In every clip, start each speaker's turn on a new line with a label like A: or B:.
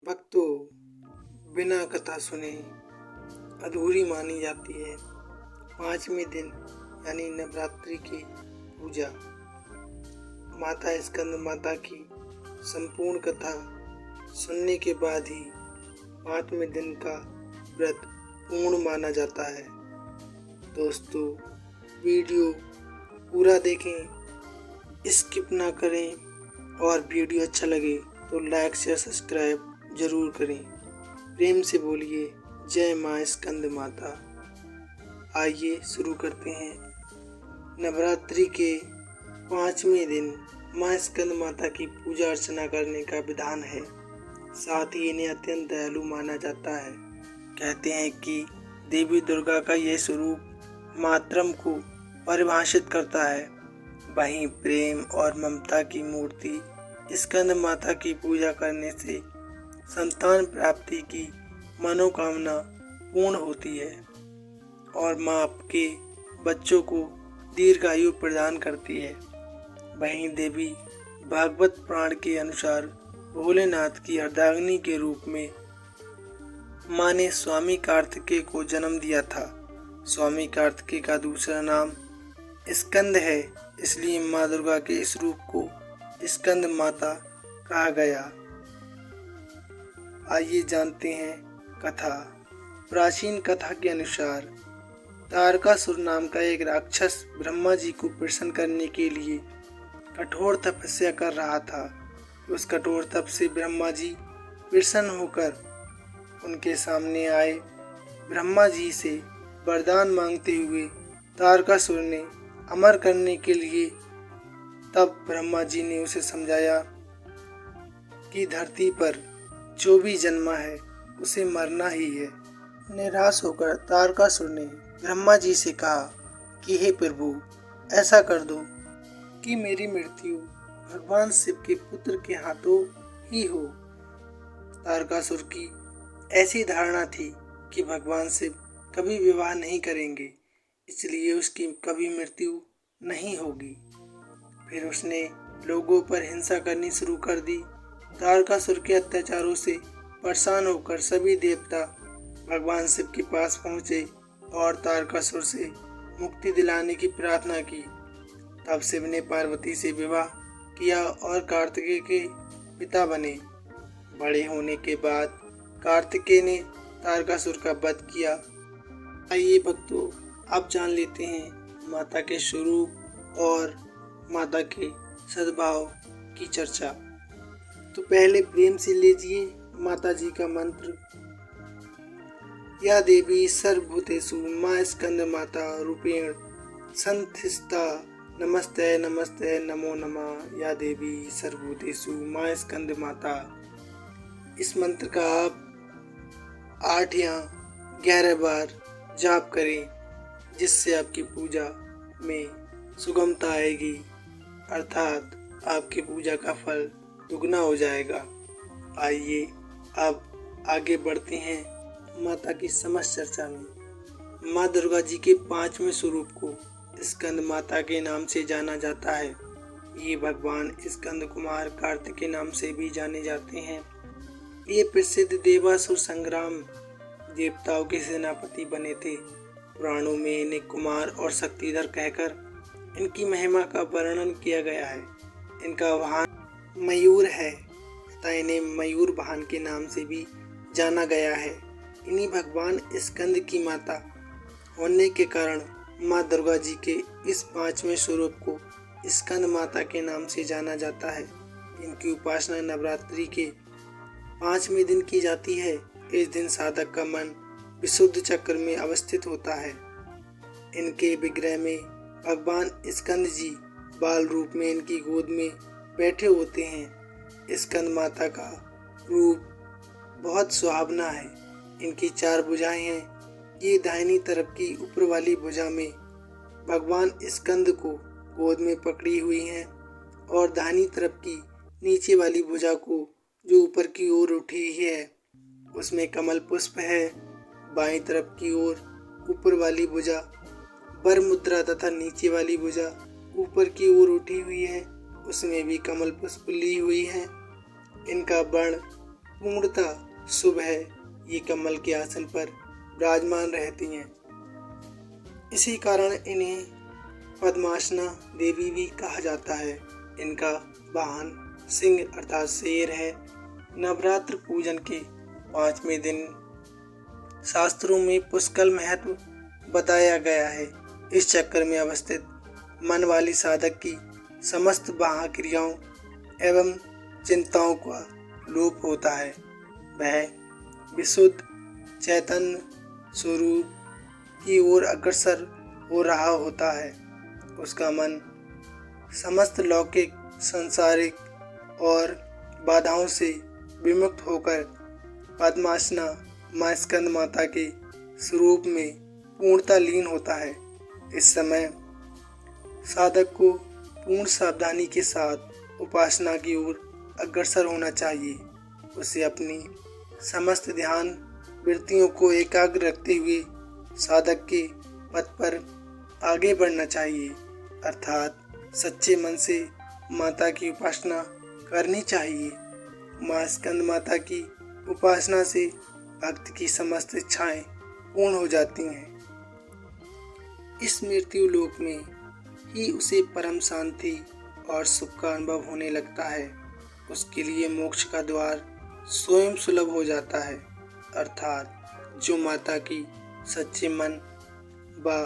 A: भक्तों, बिना कथा सुने अधूरी मानी जाती है। 5वें दिन यानी नवरात्रि की पूजा, माता स्कंद माता की संपूर्ण कथा सुनने के बाद ही 5वें दिन का व्रत पूर्ण माना जाता है। दोस्तों, वीडियो पूरा देखें, स्किप ना करें और वीडियो अच्छा लगे तो लाइक शेयर सब्सक्राइब जरूर करें। प्रेम से बोलिए जय माँ स्कंद माता। आइए शुरू करते हैं। नवरात्रि के 5वें दिन माँ स्कंद माता की पूजा अर्चना करने का विधान है। साथ ही इन्हें अत्यंत दयालु माना जाता है। कहते हैं कि देवी दुर्गा का यह स्वरूप मातरम को परिभाषित करता है। वहीं प्रेम और ममता की मूर्ति स्कंद माता की पूजा करने से संतान प्राप्ति की मनोकामना पूर्ण होती है और माँ आपके बच्चों को दीर्घायु प्रदान करती है। वहीं देवी भागवत पुराण के अनुसार भोलेनाथ की अर्धांगिनी के रूप में माँ ने स्वामी कार्तिकेय को जन्म दिया था। स्वामी कार्तिकेय का दूसरा नाम स्कंद है, इसलिए माँ दुर्गा के इस रूप को स्कंद माता कहा गया। आइए जानते हैं कथा। प्राचीन कथा के अनुसार तारकासुर नाम का एक राक्षस ब्रह्मा जी को प्रसन्न करने के लिए कठोर तपस्या कर रहा था। उस कठोर तप से ब्रह्मा जी प्रसन्न होकर उनके सामने आए। ब्रह्मा जी से वरदान मांगते हुए तारकासुर ने अमर करने के लिए तब ब्रह्मा जी ने उसे समझाया कि धरती पर जो भी जन्मा है उसे मरना ही है। निराश होकर तारकासुर ने ब्रह्मा जी से कहा कि हे प्रभु, ऐसा कर दो कि मेरी मृत्यु भगवान शिव के पुत्र के हाथों ही हो। तारकासुर की ऐसी धारणा थी कि भगवान शिव कभी विवाह नहीं करेंगे, इसलिए उसकी कभी मृत्यु नहीं होगी। फिर उसने लोगों पर हिंसा करनी शुरू कर दी। तारकासुर के अत्याचारों से परेशान होकर सभी देवता भगवान शिव के पास पहुँचे और तारकासुर से मुक्ति दिलाने की प्रार्थना की। तब शिव ने पार्वती से विवाह किया और कार्तिकेय के पिता बने। बड़े होने के बाद कार्तिकेय ने तारकासुर का वध किया। आइए भक्तों, अब जान लेते हैं माता के स्वरूप और माता के सद्भाव की चर्चा। तो पहले प्रेम से लीजिए माता जी का मंत्र। या देवी सर्वभूतेषु माँ स्कंद माता रूपेण संस्थिता नमस्ते नमस्ते नमो नमः। या देवी सर्वभूतेषु माँ स्कंद माता। इस मंत्र का आप 8 या 11 बार जाप करें, जिससे आपकी पूजा में सुगमता आएगी, अर्थात आपकी पूजा का फल दुगना हो जाएगा। आइए अब आगे बढ़ते हैं माता की समस्त चर्चा में। माँ दुर्गा जी के 5वें स्वरूप को स्कंद माता के नाम से जाना जाता है। ये भगवान स्कंद कुमार कार्तिकेय नाम से भी जाने जाते हैं। ये प्रसिद्ध देवासुर संग्राम देवताओं के सेनापति बने थे। पुराणों में इन्हें कुमार और शक्तिधर कहकर इनकी महिमा का वर्णन किया गया है। इनका वाहन मयूर है तथा इन्हें मयूर वाहन के नाम से भी जाना गया है। इन्हीं भगवान स्कंद की माता होने के कारण माँ दुर्गा जी के इस 5वें स्वरूप को स्कंद माता के नाम से जाना जाता है। इनकी उपासना नवरात्रि के 5वें दिन की जाती है। इस दिन साधक का मन विशुद्ध चक्र में अवस्थित होता है। इनके विग्रह में भगवान स्कंद जी बाल रूप में इनकी गोद में बैठे होते हैं। स्कंद माता का रूप बहुत सुहावना है। इनकी 4 भुजाएं हैं। ये दाहिनी तरफ की ऊपर वाली भुजा में भगवान स्कंद को गोद में पकड़ी हुई हैं और दाहिनी तरफ की नीचे वाली भुजा को जो ऊपर की ओर उठी है उसमें कमल पुष्प है। बाईं तरफ की ओर ऊपर वाली भुजा वर मुद्रा तथा नीचे वाली भुजा ऊपर की ओर उठी हुई है, उसमें भी कमल पुष्प ली हुई है। इनका वर्ण पूर्णतः शुभ है। ये कमल के आसन पर विराजमान रहती हैं। इसी कारण इन्हें पद्मासना देवी भी कहा जाता है। इनका वाहन सिंह अर्थात शेर है। नवरात्र पूजन के 5वें दिन शास्त्रों में पुष्कल महत्व बताया गया है। इस चक्र में अवस्थित मन वाली साधक की समस्त बाह्य क्रियाओं एवं चिंताओं का लोप होता है। वह विशुद्ध चैतन्य स्वरूप की ओर अग्रसर हो रहा होता है। उसका मन समस्त लौकिक, सांसारिक और बाधाओं से विमुक्त होकर पद्मासना माँ स्कंद माता के स्वरूप में पूर्णतः लीन होता है। इस समय साधक को पूर्ण सावधानी के साथ उपासना की ओर अग्रसर होना चाहिए। उसे अपनी समस्त ध्यान वृत्तियों को एकाग्र रखते हुए साधक के पथ पर आगे बढ़ना चाहिए, अर्थात सच्चे मन से माता की उपासना करनी चाहिए। माँ स्कंद माता की उपासना से भक्त की समस्त इच्छाएं पूर्ण हो जाती हैं। इस मृत्यु लोक में ही उसे परम शांति और सुख का अनुभव होने लगता है। उसके लिए मोक्ष का द्वार स्वयं सुलभ हो जाता है, अर्थात जो माता की सच्चे मन व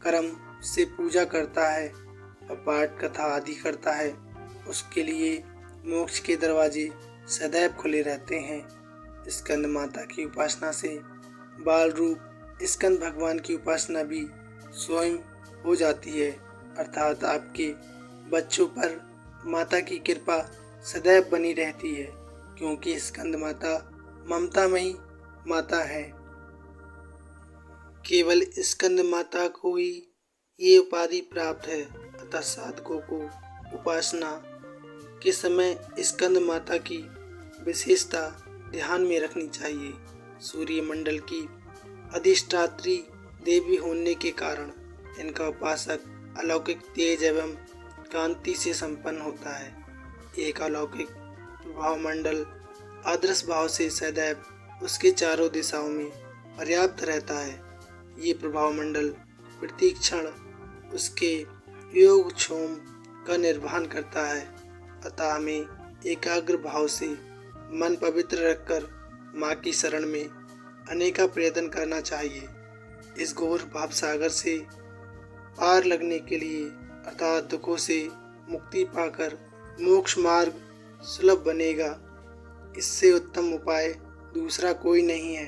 A: कर्म से पूजा करता है और पाठ कथा आदि करता है, उसके लिए मोक्ष के दरवाजे सदैव खुले रहते हैं। स्कंद माता की उपासना से बाल रूप स्कंद भगवान की उपासना भी स्वयं हो जाती है, अर्थात आपके बच्चों पर माता की कृपा सदैव बनी रहती है, क्योंकि स्कंद माता ममतामयी माता है। केवल स्कंद माता को ही ये उपाधि प्राप्त है, अतः साधकों को उपासना के समय स्कंद माता की विशेषता ध्यान में रखनी चाहिए। सूर्य मंडल की अधिष्ठात्री देवी होने के कारण इनका उपासक अलौकिक तेज एवं कांति से संपन्न होता है। एक अलौकिक प्रभाव मंडल आदर्श भाव से सदैव उसके चारों दिशाओं में पर्याप्त रहता है। ये प्रभाव मंडल प्रति क्षण उसके योग क्षोम का निर्वहन करता है, अतः हमें एकाग्र भाव से मन पवित्र रखकर माँ की शरण में अनेका प्रयत्न करना चाहिए। इस घोर भाव सागर से पार लगने के लिए अर्थात दुखों से मुक्ति पाकर मोक्ष मार्ग सुलभ बनेगा। इससे उत्तम उपाय दूसरा कोई नहीं है।